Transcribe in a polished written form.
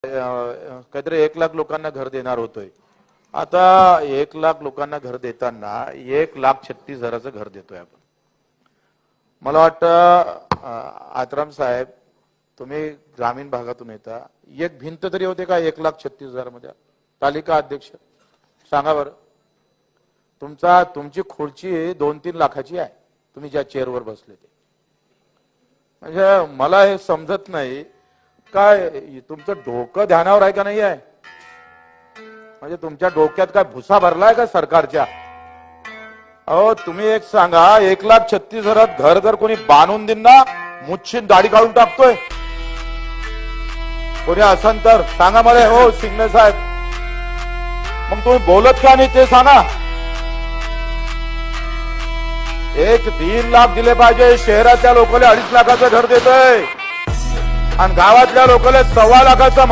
काहीतरी 1 लाख लोकांना घर देणार होतोय. आता 1 लाख लोकांना घर देताना 1,36,000चं घर देतोय आपण. मला वाटतं आत्राम साहेब, तुम्ही ग्रामीण भागातून येता, एक भिंत तरी होते का 1,36,000 मध्ये? तालिका अध्यक्ष सांगा बरं. तुमची खुर्ची 2-3 लाखाची आहे, तुम्ही ज्या चेअरवर बसले ते. म्हणजे मला हे समजत नाही, काय तुमचं डोकं ध्यानावर आहे का नाही आहे? म्हणजे तुमच्या डोक्यात काय भुसा भरलाय का सरकारच्या? अहो तुम्ही एक सांगा, 1,36,000 घर जर कोणी बांधून देईन ना, मुच्छीन दाढी काढून टाकतोय कोणी असन तर सांगा मला. हो सिंगणे साहेब, मग तुम्ही बोलत का नाही ते सांगा. 1-3 लाख दिले पाहिजे. शहरातल्या लोकांना 2.5 लाखाचं घर देतोय आणि गावातल्या लोकांना 1.25 लाखाचं